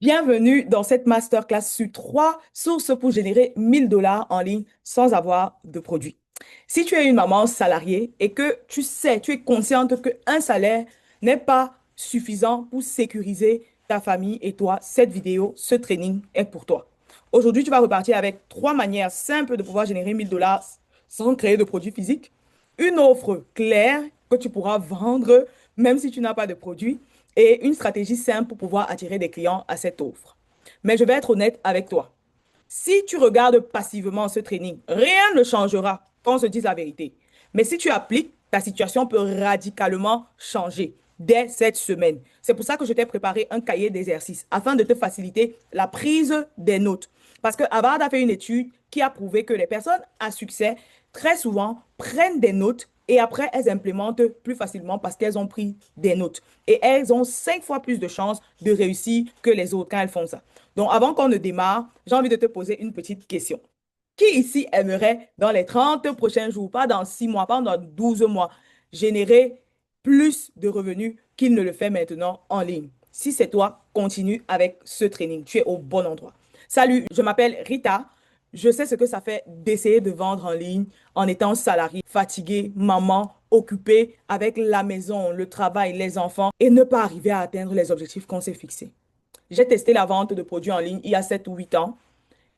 Bienvenue dans cette masterclass sur 3 sources pour générer 1000 $ en ligne sans avoir de produit. Si tu es une maman salariée et que tu sais, tu es consciente qu'un salaire n'est pas suffisant pour sécuriser ta famille et toi, cette vidéo, ce training est pour toi. Aujourd'hui, tu vas repartir avec 3 manières simples de pouvoir générer 1000 $ sans créer de produits physiques. Une offre claire que tu pourras vendre même si tu n'as pas de produit et une stratégie simple pour pouvoir attirer des clients à cette offre. Mais je vais être honnête avec toi. Si tu regardes passivement ce training, rien ne changera, qu'on se dise la vérité. Mais si tu appliques, ta situation peut radicalement changer dès cette semaine. C'est pour ça que je t'ai préparé un cahier d'exercices afin de te faciliter la prise des notes. Parce que Harvard a fait une étude qui a prouvé que les personnes à succès, très souvent, prennent des notes et après, elles implémentent plus facilement parce qu'elles ont pris des notes. Et elles ont 5 fois plus de chances de réussir que les autres quand elles font ça. Donc, avant qu'on ne démarre, j'ai envie de te poser une petite question. Qui ici aimerait, dans les 30 prochains jours, pas dans 6 mois, pas dans 12 mois, générer plus de revenus qu'il ne le fait maintenant en ligne? Si c'est toi, continue avec ce training. Tu es au bon endroit. Salut, je m'appelle Rita. Je sais ce que ça fait d'essayer de vendre en ligne en étant salarié, fatigué, maman, occupée avec la maison, le travail, les enfants et ne pas arriver à atteindre les objectifs qu'on s'est fixés. J'ai testé la vente de produits en ligne il y a 7 ou 8 ans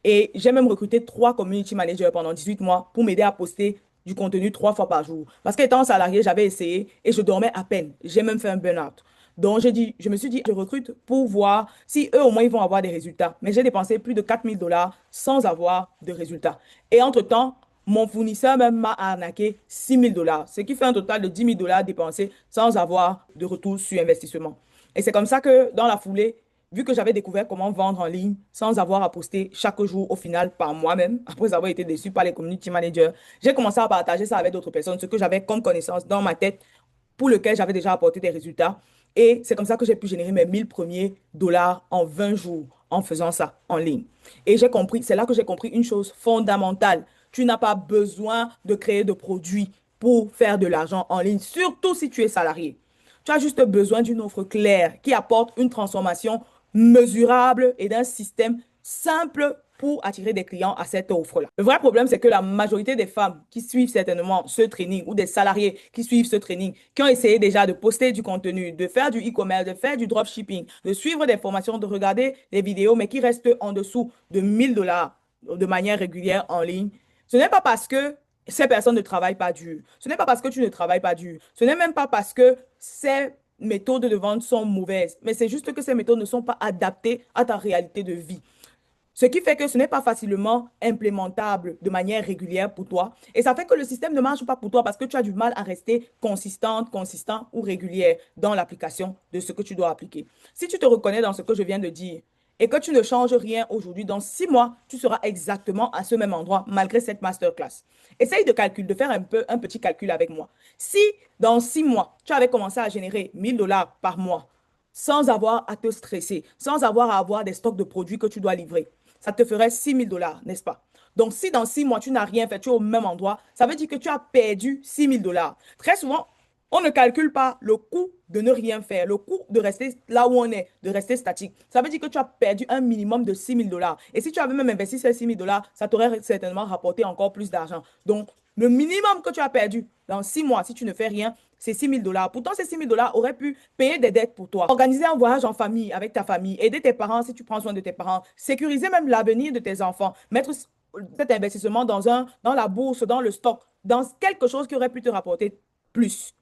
et j'ai même recruté 3 community managers pendant 18 mois pour m'aider à poster du contenu 3 fois par jour. Parce qu'étant salarié, j'avais essayé et je dormais à peine. J'ai même fait un burn-out. Donc, je me suis dit, je recrute pour voir si eux, au moins, ils vont avoir des résultats. Mais j'ai dépensé plus de 4000 $ sans avoir de résultats. Et entre-temps, mon fournisseur même m'a arnaqué 6000 $, ce qui fait un total de 10 000 $ dépensés sans avoir de retour sur investissement. Et c'est comme ça que, dans la foulée, vu que j'avais découvert comment vendre en ligne sans avoir à poster chaque jour au final par moi-même, après avoir été déçu par les community managers, j'ai commencé à partager ça avec d'autres personnes, ce que j'avais comme connaissance dans ma tête pour lequel j'avais déjà apporté des résultats. Et c'est comme ça que j'ai pu générer mes 1000 premiers $ en 20 jours en faisant ça en ligne. Et j'ai compris, c'est là que j'ai compris une chose fondamentale. Tu n'as pas besoin de créer de produits pour faire de l'argent en ligne, surtout si tu es salarié. Tu as juste besoin d'une offre claire qui apporte une transformation mesurable et d'un système simple pour attirer des clients à cette offre-là. Le vrai problème, c'est que la majorité des femmes qui suivent certainement ce training ou des salariés qui suivent ce training, qui ont essayé déjà de poster du contenu, de faire du e-commerce, de faire du dropshipping, de suivre des formations, de regarder des vidéos, mais qui restent en dessous de 1000 $ de manière régulière en ligne, ce n'est pas parce que ces personnes ne travaillent pas dur. Ce n'est pas parce que tu ne travailles pas dur. Ce n'est même pas parce que ces méthodes de vente sont mauvaises, mais c'est juste que ces méthodes ne sont pas adaptées à ta réalité de vie. Ce qui fait que ce n'est pas facilement implémentable de manière régulière pour toi. Et ça fait que le système ne marche pas pour toi parce que tu as du mal à rester consistante, consistant ou régulière dans l'application de ce que tu dois appliquer. Si tu te reconnais dans ce que je viens de dire et que tu ne changes rien aujourd'hui, dans 6 mois, tu seras exactement à ce même endroit malgré cette masterclass. Essaye de calculer, de faire un petit calcul avec moi. Si dans 6 mois, tu avais commencé à générer 1000 $ par mois sans avoir à te stresser, sans avoir à avoir des stocks de produits que tu dois livrer, ça te ferait 6000 $, n'est-ce pas? Donc, si dans 6 mois, tu n'as rien fait, tu es au même endroit, ça veut dire que tu as perdu 6000 $. Très souvent, on ne calcule pas le coût de ne rien faire, le coût de rester là où on est, de rester statique. Ça veut dire que tu as perdu un minimum de 6000 $. Et si tu avais même investi ces 6000 $, ça t'aurait certainement rapporté encore plus d'argent. Donc, le minimum que tu as perdu dans 6 mois, si tu ne fais rien, c'est 6000 $. Pourtant, ces 6000 $ auraient pu payer des dettes pour toi, organiser un voyage en famille avec ta famille, aider tes parents si tu prends soin de tes parents, sécuriser même l'avenir de tes enfants, mettre cet investissement dans la bourse, dans le stock, dans quelque chose qui aurait pu te rapporter plus.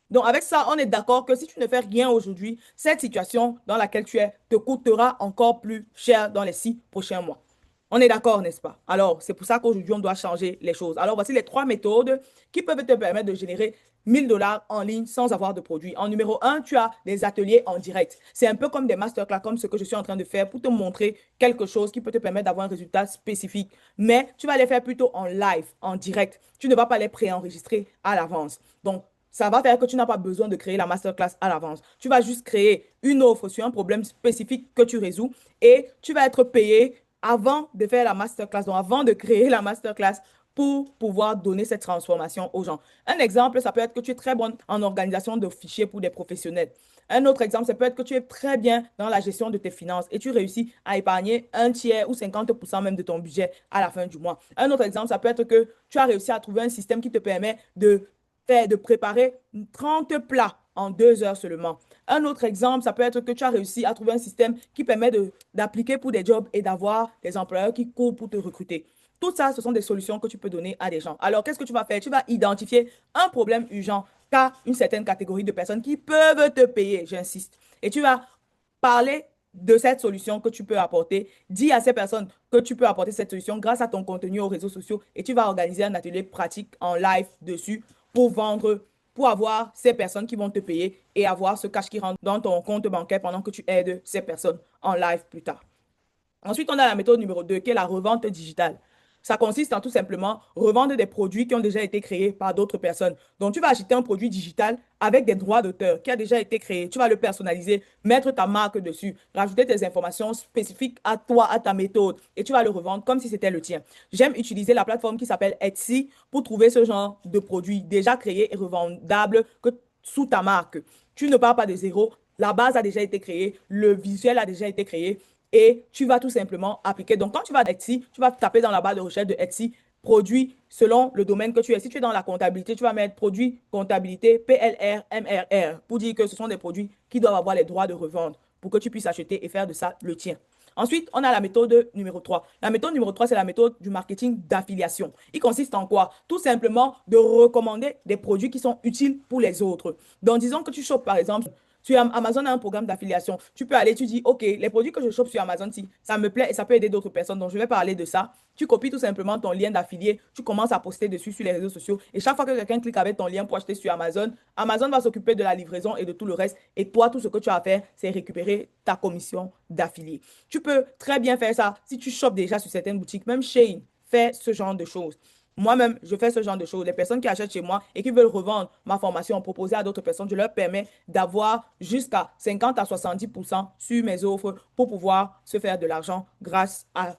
Donc, avec ça, on est d'accord que si tu ne fais rien aujourd'hui, cette situation dans laquelle tu es te coûtera encore plus cher dans les 6 prochains mois. On est d'accord, n'est-ce pas? Alors, c'est pour ça qu'aujourd'hui, on doit changer les choses. Alors, voici les 3 méthodes qui peuvent te permettre de générer 1000 $ en ligne sans avoir de produit. En numéro un, tu as des ateliers en direct. C'est un peu comme des masterclass, comme ce que je suis en train de faire pour te montrer quelque chose qui peut te permettre d'avoir un résultat spécifique. Mais tu vas les faire plutôt en live, en direct. Tu ne vas pas les préenregistrer à l'avance. Donc, ça va faire que tu n'as pas besoin de créer la masterclass à l'avance. Tu vas juste créer une offre sur un problème spécifique que tu résous et tu vas être payé avant de faire la masterclass, donc avant de créer la masterclass pour pouvoir donner cette transformation aux gens. Un exemple, ça peut être que tu es très bonne en organisation de fichiers pour des professionnels. Un autre exemple, ça peut être que tu es très bien dans la gestion de tes finances et tu réussis à épargner un tiers ou 50% même de ton budget à la fin du mois. Un autre exemple, ça peut être que tu as réussi à trouver un système qui te permet de préparer 30 plats en 2 heures seulement. Un autre exemple, ça peut être que tu as réussi à trouver un système qui permet d'appliquer pour des jobs et d'avoir des employeurs qui courent pour te recruter. Tout ça, ce sont des solutions que tu peux donner à des gens. Alors, qu'est-ce que tu vas faire? Tu vas identifier un problème urgent qu'a une certaine catégorie de personnes qui peuvent te payer, j'insiste. Et tu vas parler de cette solution que tu peux apporter. Dis à ces personnes que tu peux apporter cette solution grâce à ton contenu aux réseaux sociaux et tu vas organiser un atelier pratique en live dessus pour vendre, pour avoir ces personnes qui vont te payer et avoir ce cash qui rentre dans ton compte bancaire pendant que tu aides ces personnes en live plus tard. Ensuite, on a la méthode numéro 2 qui est la revente digitale. Ça consiste en tout simplement revendre des produits qui ont déjà été créés par d'autres personnes. Donc, tu vas acheter un produit digital avec des droits d'auteur qui a déjà été créé. Tu vas le personnaliser, mettre ta marque dessus, rajouter tes informations spécifiques à toi, à ta méthode, et tu vas le revendre comme si c'était le tien. J'aime utiliser la plateforme qui s'appelle Etsy pour trouver ce genre de produits déjà créés et revendables sous ta marque. Tu ne pars pas de zéro. La base a déjà été créée, le visuel a déjà été créé et tu vas tout simplement appliquer. Donc, quand tu vas à Etsy, tu vas taper dans la barre de recherche de Etsy produit selon le domaine que tu es. Si tu es dans la comptabilité, tu vas mettre produit comptabilité PLR, MRR pour dire que ce sont des produits qui doivent avoir les droits de revente pour que tu puisses acheter et faire de ça le tien. Ensuite, on a la méthode numéro 3. La méthode numéro 3, c'est la méthode du marketing d'affiliation. Il consiste en quoi? Tout simplement de recommander des produits qui sont utiles pour les autres. Donc, disons que tu chopes, par exemple, Amazon a un programme d'affiliation. Tu peux aller, tu dis, OK, les produits que je chope sur Amazon, si ça me plaît et ça peut aider d'autres personnes, donc je vais parler de ça. Tu copies tout simplement ton lien d'affilié, tu commences à poster dessus sur les réseaux sociaux. Et chaque fois que quelqu'un clique avec ton lien pour acheter sur Amazon, Amazon va s'occuper de la livraison et de tout le reste. Et toi, tout ce que tu as à faire, c'est récupérer ta commission d'affilié. Tu peux très bien faire ça si tu chopes déjà sur certaines boutiques. Même Shein fait ce genre de choses. Moi-même, je fais ce genre de choses. Les personnes qui achètent chez moi et qui veulent revendre ma formation, proposer à d'autres personnes, je leur permets d'avoir jusqu'à 50 à 70% sur mes offres pour pouvoir se faire de l'argent grâce à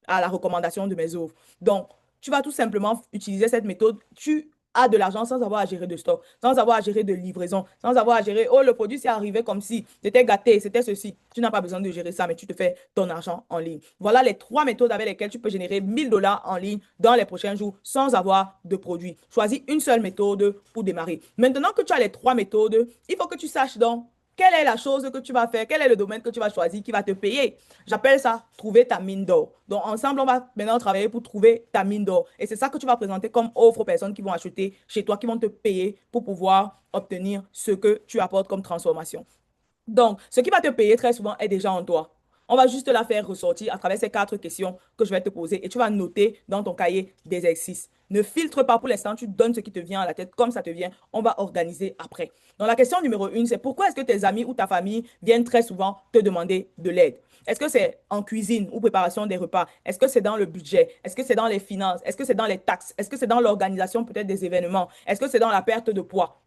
la recommandation de mes offres. Donc, tu vas tout simplement utiliser cette méthode. Tu as de l'argent sans avoir à gérer de stock, sans avoir à gérer de livraison, sans avoir à gérer, oh, le produit s'est arrivé comme si c'était gâté, c'était ceci. Tu n'as pas besoin de gérer ça, mais tu te fais ton argent en ligne. Voilà les 3 méthodes avec lesquelles tu peux générer 1000 $ en ligne dans les prochains jours sans avoir de produit. Choisis une seule méthode pour démarrer. Maintenant que tu as les 3 méthodes, il faut que tu saches donc quelle est la chose que tu vas faire, quel est le domaine que tu vas choisir qui va te payer. J'appelle ça trouver ta mine d'or. Donc, ensemble, on va maintenant travailler pour trouver ta mine d'or. Et c'est ça que tu vas présenter comme offre aux personnes qui vont acheter chez toi, qui vont te payer pour pouvoir obtenir ce que tu apportes comme transformation. Donc, ce qui va te payer très souvent est déjà en toi. On va juste la faire ressortir à travers ces 4 questions que je vais te poser et tu vas noter dans ton cahier d'exercices. Ne filtre pas pour l'instant, tu donnes ce qui te vient à la tête comme ça te vient. On va organiser après. Donc, la question numéro 1, c'est pourquoi est-ce que tes amis ou ta famille viennent très souvent te demander de l'aide? Est-ce que c'est en cuisine ou préparation des repas? Est-ce que c'est dans le budget? Est-ce que c'est dans les finances? Est-ce que c'est dans les taxes? Est-ce que c'est dans l'organisation peut-être des événements? Est-ce que c'est dans la perte de poids?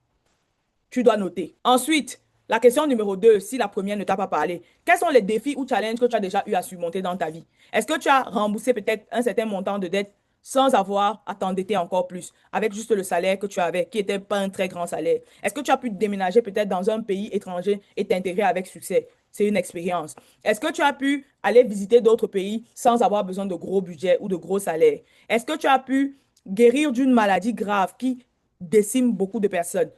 Tu dois noter. Ensuite, la question numéro 2, si la première ne t'a pas parlé, quels sont les défis ou challenges que tu as déjà eu à surmonter dans ta vie? Est-ce que tu as remboursé peut-être un certain montant de dette sans avoir à t'endetter encore plus, avec juste le salaire que tu avais, qui n'était pas un très grand salaire? Est-ce que tu as pu déménager peut-être dans un pays étranger et t'intégrer avec succès? C'est une expérience. Est-ce que tu as pu aller visiter d'autres pays sans avoir besoin de gros budgets ou de gros salaires? Est-ce que tu as pu guérir d'une maladie grave qui décime beaucoup de personnes?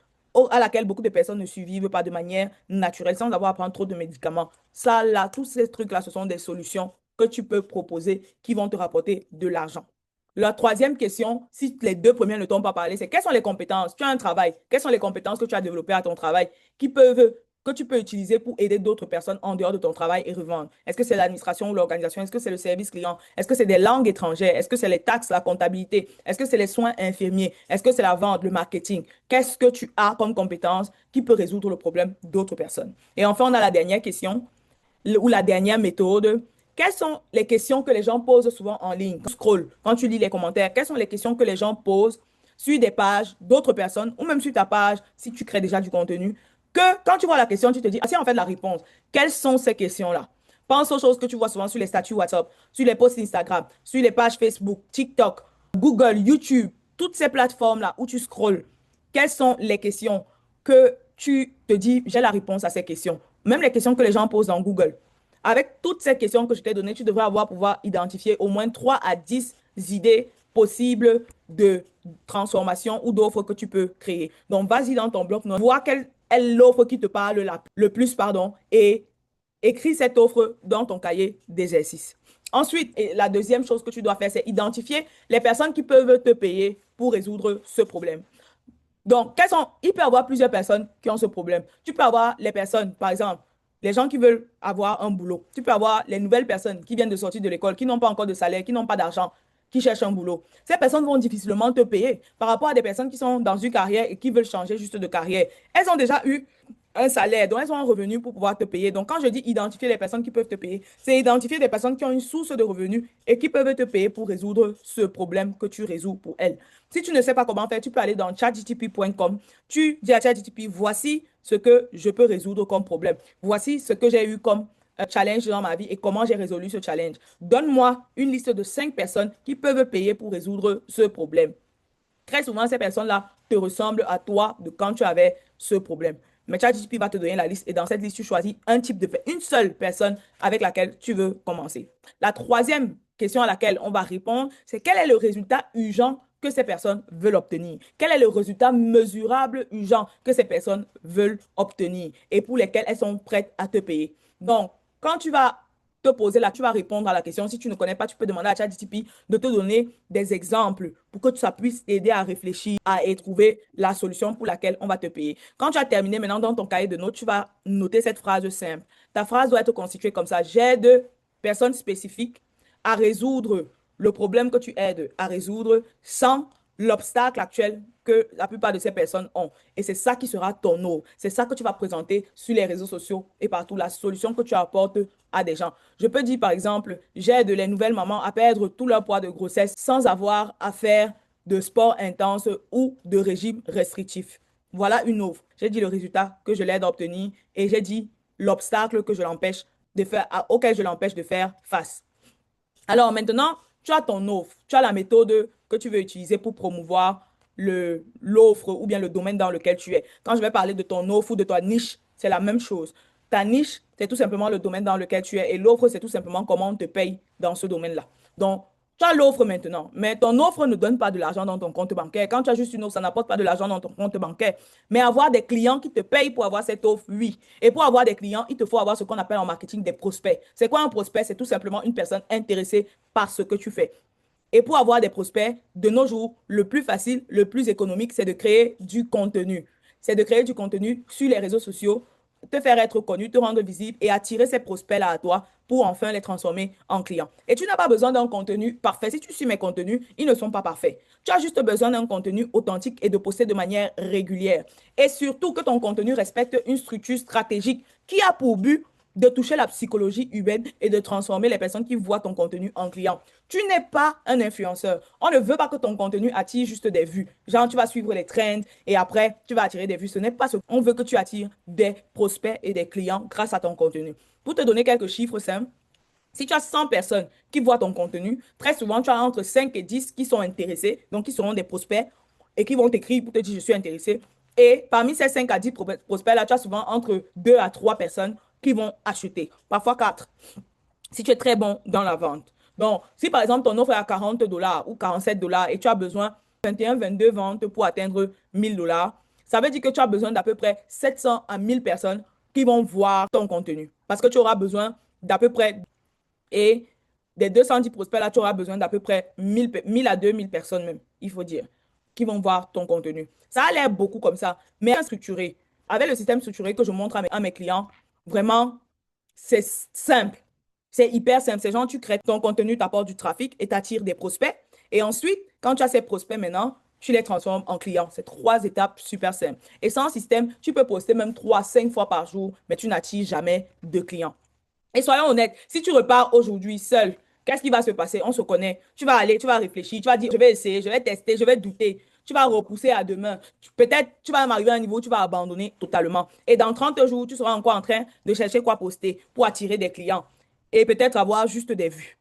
À laquelle beaucoup de personnes ne survivent pas de manière naturelle sans avoir à prendre trop de médicaments. Ça, là, tous ces trucs-là, ce sont des solutions que tu peux proposer qui vont te rapporter de l'argent. La troisième question, si les 2 premières ne t'ont pas parlé, c'est quelles sont les compétences? Tu as un travail. Quelles sont les compétences que tu as développées à ton travail que tu peux utiliser pour aider d'autres personnes en dehors de ton travail et revendre? Est-ce que c'est l'administration ou l'organisation? Est-ce que c'est le service client? Est-ce que c'est des langues étrangères? Est-ce que c'est les taxes, la comptabilité? Est-ce que c'est les soins infirmiers? Est-ce que c'est la vente, le marketing? Qu'est-ce que tu as comme compétence qui peut résoudre le problème d'autres personnes? Et enfin, on a la dernière question ou la dernière méthode. Quelles sont les questions que les gens posent souvent en ligne? Quand tu scrolles, quand tu lis les commentaires, quelles sont les questions que les gens posent sur des pages d'autres personnes ou même sur ta page si tu crées déjà du contenu? Que quand tu vois la question, tu te dis, ah, c'est en fait la réponse. Quelles sont ces questions-là? Pense aux choses que tu vois souvent sur les statuts WhatsApp, sur les posts Instagram, sur les pages Facebook, TikTok, Google, YouTube, toutes ces plateformes-là où tu scrolles. Quelles sont les questions que tu te dis, j'ai la réponse à ces questions. Même les questions que les gens posent dans Google. Avec toutes ces questions que je t'ai données, tu devrais pouvoir identifier au moins 3 à 10 idées possibles de transformation ou d'offres que tu peux créer. Donc, vas-y dans ton bloc, vois quelle est l'offre qui te parle le plus, pardon, et écris cette offre dans ton cahier d'exercice. Ensuite, et la deuxième chose que tu dois faire, c'est identifier les personnes qui peuvent te payer pour résoudre ce problème. Donc, il peut y avoir plusieurs personnes qui ont ce problème. Tu peux avoir les personnes, par exemple, les gens qui veulent avoir un boulot. Tu peux avoir les nouvelles personnes qui viennent de sortir de l'école, qui n'ont pas encore de salaire, qui n'ont pas d'argent, qui cherchent un boulot. Ces personnes vont difficilement te payer par rapport à des personnes qui sont dans une carrière et qui veulent changer juste de carrière. Elles ont déjà eu un salaire, donc elles ont un revenu pour pouvoir te payer. Donc, quand je dis identifier les personnes qui peuvent te payer, c'est identifier des personnes qui ont une source de revenus et qui peuvent te payer pour résoudre ce problème que tu résous pour elles. Si tu ne sais pas comment faire, tu peux aller dans chatgtp.com. Tu dis à ChatGTP, voici ce que je peux résoudre comme problème. Voici ce que j'ai eu comme challenge dans ma vie et comment j'ai résolu ce challenge. Donne-moi une liste de 5 personnes qui peuvent payer pour résoudre ce problème. Très souvent, ces personnes-là te ressemblent à toi de quand tu avais ce problème. Mais ChatGPT va te donner la liste et dans cette liste, tu choisis un type une seule personne avec laquelle tu veux commencer. La troisième question à laquelle on va répondre, c'est quel est le résultat urgent que ces personnes veulent obtenir? Quel est le résultat mesurable urgent que ces personnes veulent obtenir et pour lesquels elles sont prêtes à te payer? Donc, quand tu vas te poser là, tu vas répondre à la question. Si tu ne connais pas, tu peux demander à ChatGPT de te donner des exemples pour que ça puisse t'aider à réfléchir et trouver la solution pour laquelle on va te payer. Quand tu as terminé maintenant dans ton cahier de notes, tu vas noter cette phrase simple. Ta phrase doit être constituée comme ça. J'aide personnes spécifiques à résoudre le problème que tu aides à résoudre sans l'obstacle actuel que la plupart de ces personnes ont. Et c'est ça qui sera ton offre. C'est ça que tu vas présenter sur les réseaux sociaux et partout, la solution que tu apportes à des gens. Je peux dire, par exemple, j'aide les nouvelles mamans à perdre tout leur poids de grossesse sans avoir à faire de sport intense ou de régime restrictif. Voilà une offre. J'ai dit le résultat que je l'aide à obtenir et j'ai dit l'obstacle que je l'empêche de faire, auquel je l'empêche de faire face. Alors maintenant, tu as ton offre, tu as la méthode que tu veux utiliser pour promouvoir l'offre ou bien le domaine dans lequel tu es. Quand je vais parler de ton offre ou de ta niche, c'est la même chose. Ta niche, c'est tout simplement le domaine dans lequel tu es et l'offre, c'est tout simplement comment on te paye dans ce domaine-là. Donc, tu as l'offre maintenant, mais ton offre ne donne pas de l'argent dans ton compte bancaire. Quand tu as juste une offre, ça n'apporte pas de l'argent dans ton compte bancaire. Mais avoir des clients qui te payent pour avoir cette offre, oui. Et pour avoir des clients, il te faut avoir ce qu'on appelle en marketing des prospects. C'est quoi un prospect? C'est tout simplement une personne intéressée par ce que tu fais. Et pour avoir des prospects, de nos jours, le plus facile, le plus économique, c'est de créer du contenu. C'est de créer du contenu sur les réseaux sociaux, te faire être connu, te rendre visible et attirer ces prospects-là à toi pour enfin les transformer en clients. Et tu n'as pas besoin d'un contenu parfait. Si tu suis mes contenus, ils ne sont pas parfaits. Tu as juste besoin d'un contenu authentique et de poster de manière régulière. Et surtout que ton contenu respecte une structure stratégique qui a pour but de toucher la psychologie humaine et de transformer les personnes qui voient ton contenu en client. Tu n'es pas un influenceur. On ne veut pas que ton contenu attire juste des vues. Genre, tu vas suivre les trends et après, tu vas attirer des vues. Ce n'est pas ce qu'on veut que tu attires des prospects et des clients grâce à ton contenu. Pour te donner quelques chiffres simples, si tu as 100 personnes qui voient ton contenu, très souvent, tu as entre 5 et 10 qui sont intéressés, donc qui seront des prospects et qui vont t'écrire pour te dire je suis intéressé. Et parmi ces 5 à 10 prospects-là, tu as souvent entre 2 à 3 personnes qui vont acheter, parfois 4, si tu es très bon dans la vente. Donc, si par exemple ton offre est à 40 dollars ou 47 dollars et tu as besoin de 21, 22 ventes pour atteindre 1000 dollars, ça veut dire que tu as besoin d'à peu près 700 à 1000 personnes qui vont voir ton contenu. Parce que tu auras besoin d'à peu près, et des 210 prospects là, tu auras besoin d'à peu près 1000 à 2000 personnes même, il faut dire, qui vont voir ton contenu. Ça a l'air beaucoup comme ça, mais structuré. Avec le système structuré que je montre à mes clients, vraiment, c'est simple. C'est hyper simple. C'est genre, tu crées ton contenu, tu apportes du trafic et tu attires des prospects. Et ensuite, quand tu as ces prospects maintenant, tu les transformes en clients. C'est 3 étapes super simples. Et sans système, tu peux poster même 3, 5 fois par jour, mais tu n'attires jamais de clients. Et soyons honnêtes, si tu repars aujourd'hui seul, qu'est-ce qui va se passer? On se connaît. Tu vas aller, tu vas réfléchir, tu vas dire, je vais essayer, je vais tester, je vais douter. Tu vas repousser à demain. Peut-être tu vas arriver à un niveau où tu vas abandonner totalement. Et dans 30 jours, tu seras encore en train de chercher quoi poster pour attirer des clients et peut-être avoir juste des vues.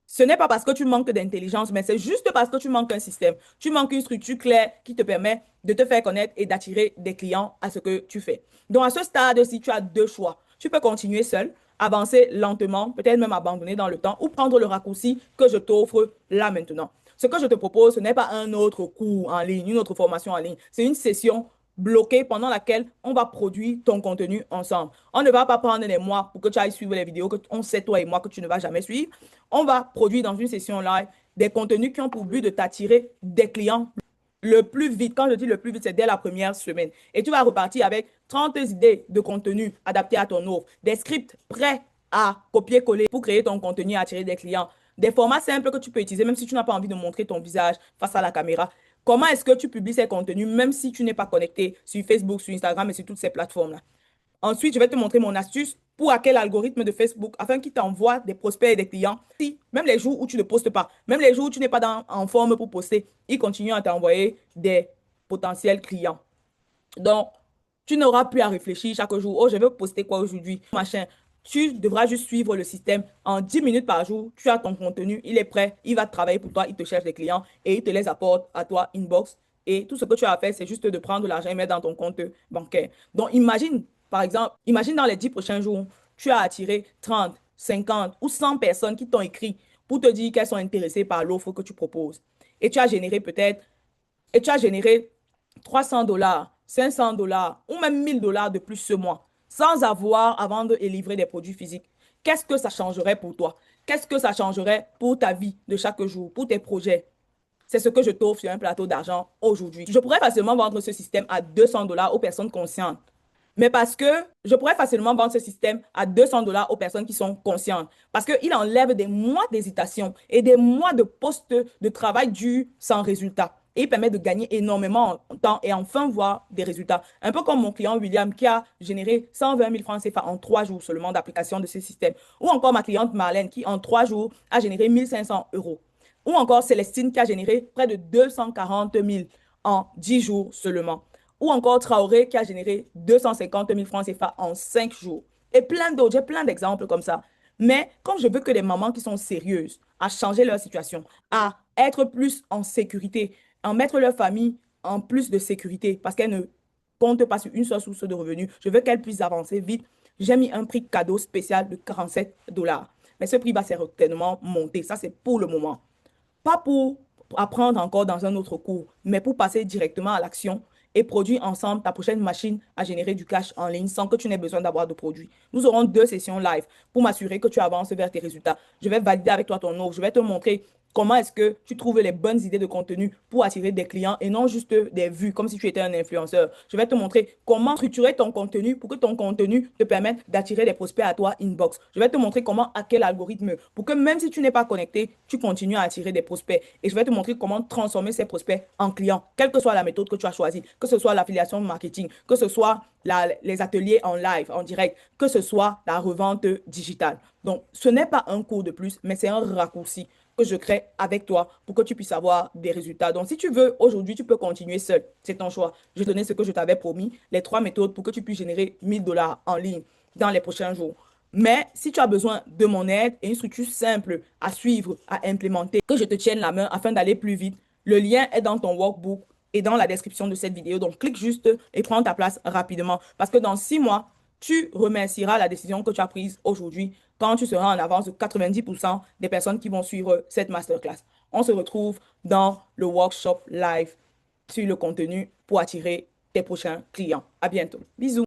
Ce n'est pas parce que tu manques d'intelligence, mais c'est juste parce que tu manques un système. Tu manques une structure claire qui te permet de te faire connaître et d'attirer des clients à ce que tu fais. Donc, à ce stade, si tu as deux choix, tu peux continuer seul, avancer lentement, peut-être même abandonner dans le temps ou prendre le raccourci que je t'offre là maintenant. Ce que je te propose, ce n'est pas un autre cours en ligne, une autre formation en ligne. C'est une session bloquée pendant laquelle on va produire ton contenu ensemble. On ne va pas prendre des mois pour que tu ailles suivre les vidéos que on sait, toi et moi, que tu ne vas jamais suivre. On va produire dans une session live des contenus qui ont pour but de t'attirer des clients le plus vite. Quand je dis le plus vite, c'est dès la première semaine. Et tu vas repartir avec 30 idées de contenu adaptées à ton offre, des scripts prêts à copier-coller pour créer ton contenu et attirer des clients, des formats simples que tu peux utiliser même si tu n'as pas envie de montrer ton visage face à la caméra. Comment est-ce que tu publies ces contenus même si tu n'es pas connecté sur Facebook, sur Instagram et sur toutes ces plateformes-là? Ensuite, je vais te montrer mon astuce pour hacker l'algorithme de Facebook afin qu'il t'envoie des prospects et des clients. Si, même les jours où tu ne postes pas, même les jours où tu n'es pas en forme pour poster, il continue à t'envoyer des potentiels clients. Donc, tu n'auras plus à réfléchir chaque jour. Oh, je vais poster quoi aujourd'hui? Machin. Tu devras juste suivre le système. En 10 minutes par jour, tu as ton contenu, il est prêt, il va travailler pour toi, il te cherche des clients et il te les apporte à toi inbox. Et tout ce que tu as à faire, c'est juste de prendre l'argent et mettre dans ton compte bancaire. Donc, imagine, par exemple, imagine dans les 10 prochains jours, tu as attiré 30, 50 ou 100 personnes qui t'ont écrit pour te dire qu'elles sont intéressées par l'offre que tu proposes. Et tu as généré peut-être et tu as généré 300 $, 500 $ ou même 1000 $ de plus ce mois sans avoir à vendre et livrer des produits physiques. Qu'est-ce que ça changerait pour toi? Qu'est-ce que ça changerait pour ta vie de chaque jour, pour tes projets? C'est ce que je t'offre sur un plateau d'argent aujourd'hui. Je pourrais facilement vendre ce système à 200 $ aux personnes conscientes. Mais parce que je pourrais facilement vendre ce système à 200 $ aux personnes qui sont conscientes. Parce qu'il enlève des mois d'hésitation et des mois de postes de travail dur sans résultat. Et il permet de gagner énormément en temps et enfin voir des résultats. Un peu comme mon client William qui a généré 120 000 francs CFA en 3 jours seulement d'application de ce système. Ou encore ma cliente Marlène qui en 3 jours a généré 1 500 €. Ou encore Célestine qui a généré près de 240 000 en 10 jours seulement. Ou encore Traoré qui a généré 250 000 francs CFA en 5 jours. Et plein d'autres, j'ai plein d'exemples comme ça. Mais comme je veux que les mamans qui sont sérieuses à changer leur situation, à être plus en sécurité, à mettre leur famille en plus de sécurité parce qu'elles ne comptent pas sur une seule source de revenus, je veux qu'elles puissent avancer vite. J'ai mis un prix cadeau spécial de 47 $. Mais ce prix va certainement monter. Ça, c'est pour le moment. Pas pour apprendre encore dans un autre cours, mais pour passer directement à l'action et produire ensemble ta prochaine machine à générer du cash en ligne sans que tu n'aies besoin d'avoir de produits. Nous aurons 2 sessions live pour m'assurer que tu avances vers tes résultats. Je vais valider avec toi ton offre. Je vais te montrer comment est-ce que tu trouves les bonnes idées de contenu pour attirer des clients et non juste des vues comme si tu étais un influenceur. Je vais te montrer comment structurer ton contenu pour que ton contenu te permette d'attirer des prospects à toi inbox. Je vais te montrer comment hacker l'algorithme pour que même si tu n'es pas connecté, tu continues à attirer des prospects. Et je vais te montrer comment transformer ces prospects en clients, quelle que soit la méthode que tu as choisie, que ce soit l'affiliation marketing, que ce soit les ateliers en live, en direct, que ce soit la revente digitale. Donc, ce n'est pas un cours de plus, mais c'est un raccourci que je crée avec toi pour que tu puisses avoir des résultats. Donc, si tu veux, aujourd'hui, tu peux continuer seul. C'est ton choix. Je te donnais ce que je t'avais promis, les 3 méthodes pour que tu puisses générer 1000 $ en ligne dans les prochains jours. Mais si tu as besoin de mon aide et une structure simple à suivre, à implémenter, que je te tienne la main afin d'aller plus vite, le lien est dans ton workbook et dans la description de cette vidéo. Donc, clique juste et prends ta place rapidement. Parce que dans 6 mois, tu remercieras la décision que tu as prise aujourd'hui quand tu seras en avance de 90% des personnes qui vont suivre cette masterclass. On se retrouve dans le workshop live sur le contenu pour attirer tes prochains clients. À bientôt. Bisous.